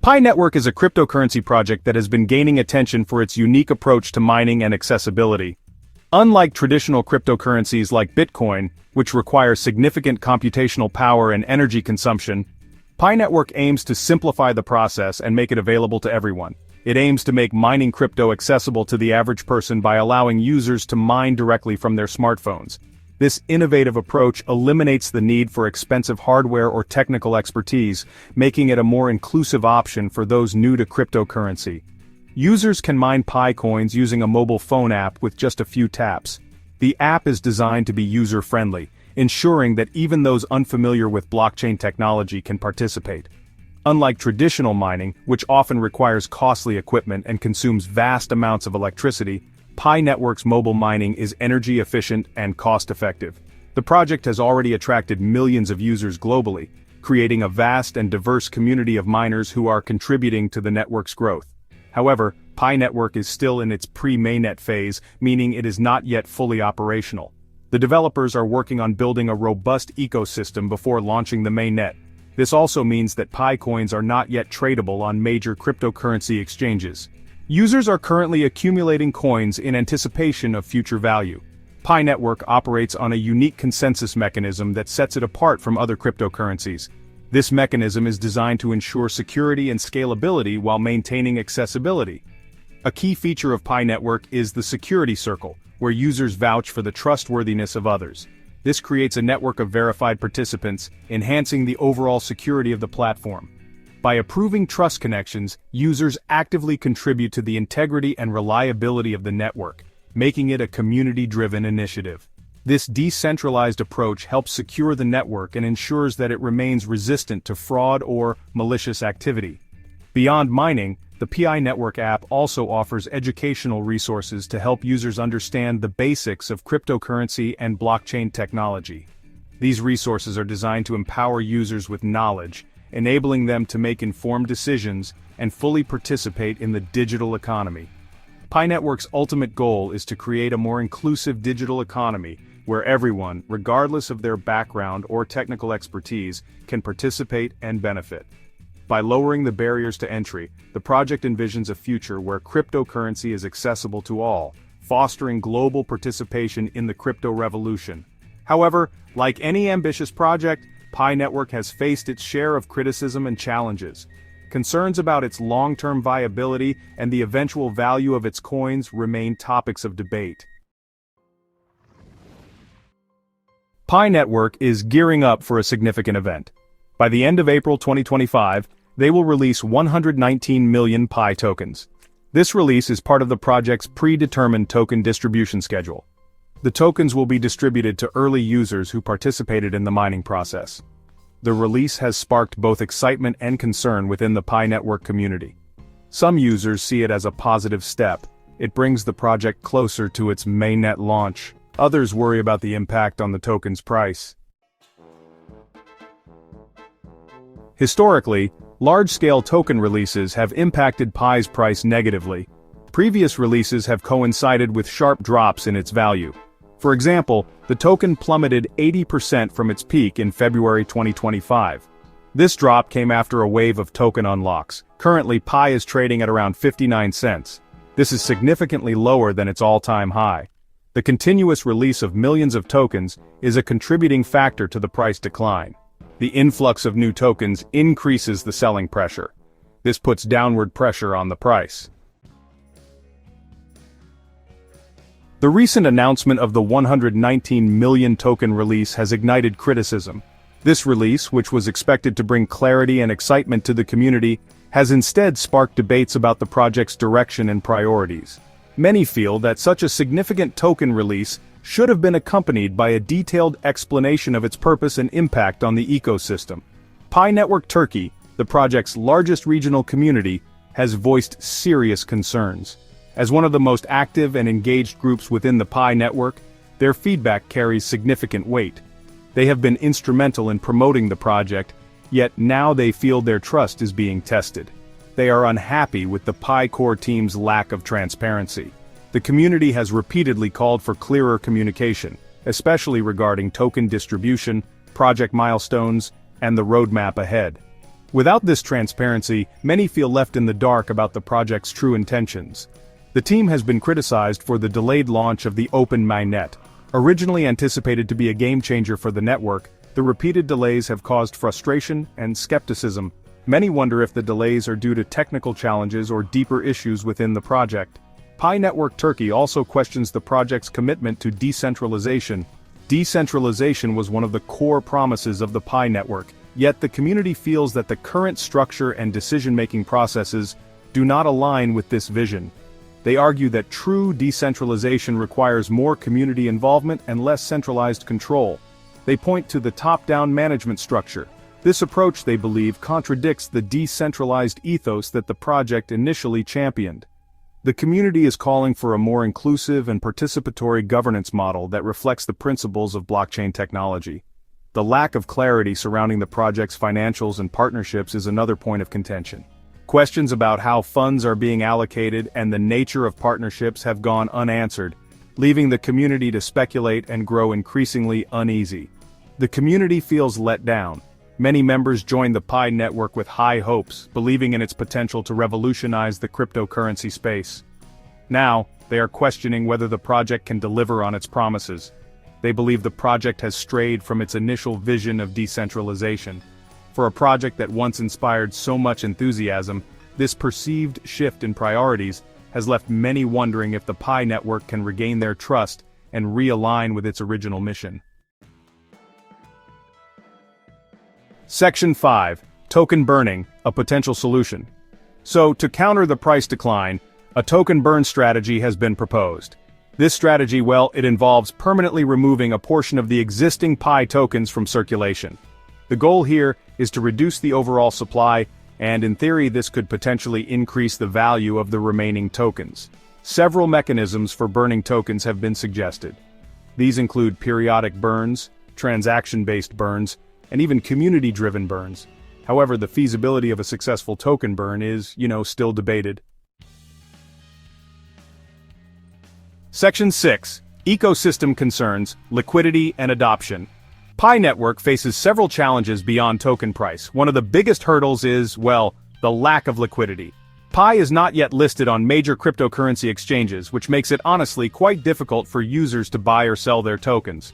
PiNetwork is a cryptocurrency project that has been gaining attention for its unique approach to mining and accessibility. Unlike traditional cryptocurrencies like Bitcoin, which require significant computational power and energy consumption, PiNetwork aims to simplify the process and make it available to everyone. It aims to make mining crypto accessible to the average person by allowing users to mine directly from their smartphones. This innovative approach eliminates the need for expensive hardware or technical expertise, making it a more inclusive option for those new to cryptocurrency. Users can mine Pi coins using a mobile phone app with just a few taps. The app is designed to be user-friendly, ensuring that even those unfamiliar with blockchain technology can participate. Unlike traditional mining, which often requires costly equipment and consumes vast amounts of electricity, PiNetwork's mobile mining is energy efficient and cost-effective. The project has already attracted millions of users globally, creating a vast and diverse community of miners who are contributing to the network's growth. However, PiNetwork is still in its pre-mainnet phase, meaning it is not yet fully operational. The developers are working on building a robust ecosystem before launching the mainnet. This also means that Pi coins are not yet tradable on major cryptocurrency exchanges. Users are currently accumulating coins in anticipation of future value. PiNetwork operates on a unique consensus mechanism that sets it apart from other cryptocurrencies. This mechanism is designed to ensure security and scalability while maintaining accessibility. A key feature of PiNetwork is the security circle, where users vouch for the trustworthiness of others. This creates a network of verified participants, enhancing the overall security of the platform. By approving trust connections, users actively contribute to the integrity and reliability of the network, making it a community-driven initiative. This decentralized approach helps secure the network and ensures that it remains resistant to fraud or malicious activity. Beyond mining, the PiNetwork app also offers educational resources to help users understand the basics of cryptocurrency and blockchain technology. These resources are designed to empower users with knowledge, enabling them to make informed decisions and fully participate in the digital economy. PiNetwork's ultimate goal is to create a more inclusive digital economy where everyone, regardless of their background or technical expertise, can participate and benefit. By lowering the barriers to entry, the project envisions a future where cryptocurrency is accessible to all, fostering global participation in the crypto revolution. However, like any ambitious project, PiNetwork has faced its share of criticism and challenges. Concerns about its long-term viability and the eventual value of its coins remain topics of debate. PiNetwork is gearing up for a significant event. By the end of April 2025, they will release 119 million Pi tokens. This release is part of the project's predetermined token distribution schedule. The tokens will be distributed to early users who participated in the mining process. The release has sparked both excitement and concern within the PiNetwork community. Some users see it as a positive step. It brings the project closer to its mainnet launch. Others worry about the impact on the token's price. Historically, large-scale token releases have impacted Pi's price negatively. Previous releases have coincided with sharp drops in its value. For example, the token plummeted 80% from its peak in February 2025. This drop came after a wave of token unlocks. Currently, Pi is trading at around 59 cents. This is significantly lower than its all-time high. The continuous release of millions of tokens is a contributing factor to the price decline. The influx of new tokens increases the selling pressure. This puts downward pressure on the price. The recent announcement of the 119 million token release has ignited criticism. This release, which was expected to bring clarity and excitement to the community, has instead sparked debates about the project's direction and priorities. Many feel that such a significant token release should have been accompanied by a detailed explanation of its purpose and impact on the ecosystem. PiNetwork Turkey, the project's largest regional community, has voiced serious concerns. As one of the most active and engaged groups within the PiNetwork, their feedback carries significant weight. They have been instrumental in promoting the project, yet now they feel their trust is being tested. They are unhappy with the Pi core team's lack of transparency. The community has repeatedly called for clearer communication, especially regarding token distribution, project milestones, and the roadmap ahead. Without this transparency, many feel left in the dark about the project's true intentions. The team has been criticized for the delayed launch of the Open Mainnet. Originally anticipated to be a game-changer for the network, the repeated delays have caused frustration and skepticism. Many wonder if the delays are due to technical challenges or deeper issues within the project. PiNetwork Turkey also questions the project's commitment to decentralization. Decentralization was one of the core promises of the PiNetwork, yet the community feels that the current structure and decision-making processes do not align with this vision. They argue that true decentralization requires more community involvement and less centralized control. They point to the top-down management structure. This approach, they believe, contradicts the decentralized ethos that the project initially championed. The community is calling for a more inclusive and participatory governance model that reflects the principles of blockchain technology. The lack of clarity surrounding the project's financials and partnerships is another point of contention. Questions about how funds are being allocated and the nature of partnerships have gone unanswered, leaving the community to speculate and grow increasingly uneasy. The community feels let down. Many members joined the PiNetwork with high hopes, believing in its potential to revolutionize the cryptocurrency space. Now, they are questioning whether the project can deliver on its promises. They believe the project has strayed from its initial vision of decentralization. For a project that once inspired so much enthusiasm, this perceived shift in priorities has left many wondering if the PiNetwork can regain their trust and realign with its original mission. Section 5. Token burning, a potential solution. So, to counter the price decline, a token burn strategy has been proposed. This strategy, well, it involves permanently removing a portion of the existing Pi tokens from circulation. The goal here is to reduce the overall supply, and in theory this could potentially increase the value of the remaining tokens. Several mechanisms for burning tokens have been suggested. These include periodic burns, transaction-based burns, and even community-driven burns. However, the feasibility of a successful token burn is, still debated. Section 6. Ecosystem concerns, liquidity and adoption. PiNetwork faces several challenges beyond token price. One of the biggest hurdles is, well, the lack of liquidity. Pi is not yet listed on major cryptocurrency exchanges, which makes it honestly quite difficult for users to buy or sell their tokens.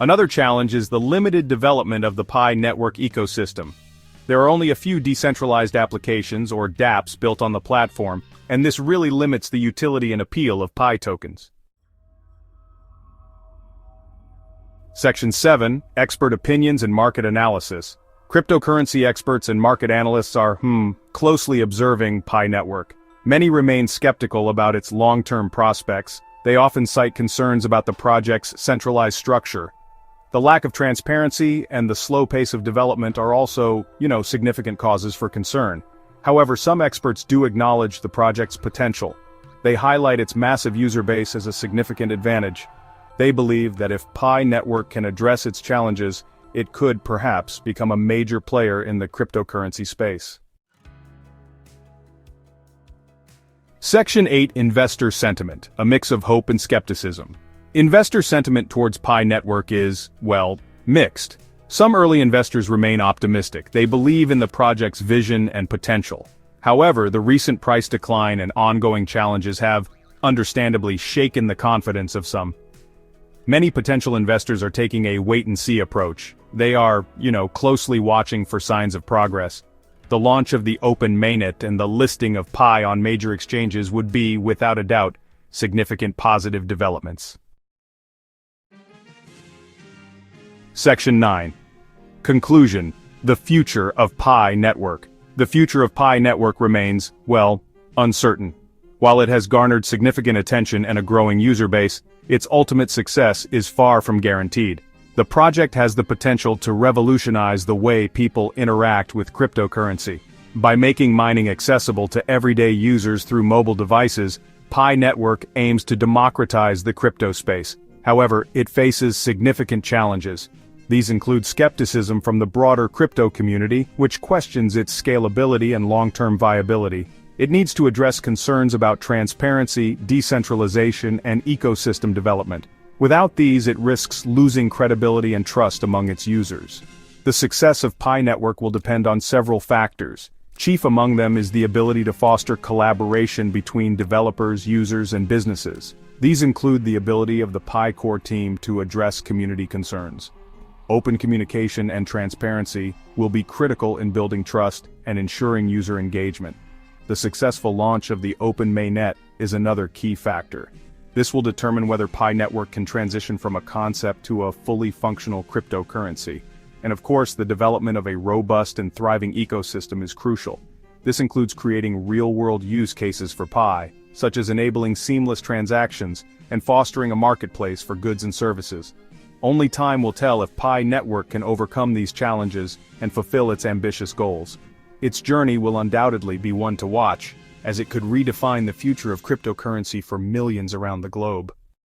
Another challenge is the limited development of the PiNetwork ecosystem. There are only a few decentralized applications, or dApps, built on the platform, and this really limits the utility and appeal of Pi tokens. Section 7. Expert opinions and market analysis. Cryptocurrency experts and market analysts are, closely observing PiNetwork. Many remain skeptical about its long-term prospects. They often cite concerns about the project's centralized structure. The lack of transparency and the slow pace of development are also, significant causes for concern. However, some experts do acknowledge the project's potential. They highlight its massive user base as a significant advantage. They believe that if PiNetwork can address its challenges, it could perhaps become a major player in the cryptocurrency space. Section 8. Investor sentiment, a mix of hope and skepticism. Investor sentiment towards PiNetwork is, well, mixed. Some early investors remain optimistic. They believe in the project's vision and potential. However, the recent price decline and ongoing challenges have, understandably, shaken the confidence of some. Many potential investors are taking a wait-and-see approach. They are, closely watching for signs of progress. The launch of the Open Mainnet and the listing of Pi on major exchanges would be, without a doubt, significant positive developments. Section 9. Conclusion. The future of PiNetwork. The future of PiNetwork remains, well, uncertain. While it has garnered significant attention and a growing user base, its ultimate success is far from guaranteed. The project has the potential to revolutionize the way people interact with cryptocurrency. By making mining accessible to everyday users through mobile devices, PiNetwork aims to democratize the crypto space. However, it faces significant challenges. These include skepticism from the broader crypto community, which questions its scalability and long-term viability. It needs to address concerns about transparency, decentralization, and ecosystem development. Without these, it risks losing credibility and trust among its users. The success of PiNetwork will depend on several factors. Chief among them is the ability to foster collaboration between developers, users, and businesses. These include the ability of the Pi core team to address community concerns. Open communication and transparency will be critical in building trust and ensuring user engagement. The successful launch of the Open Mainnet is another key factor. This will determine whether PiNetwork can transition from a concept to a fully functional cryptocurrency. And of course, the development of a robust and thriving ecosystem is crucial. This includes creating real-world use cases for Pi, such as enabling seamless transactions and fostering a marketplace for goods and services. Only time will tell if PiNetwork can overcome these challenges and fulfill its ambitious goals. Its journey will undoubtedly be one to watch, as it could redefine the future of cryptocurrency for millions around the globe.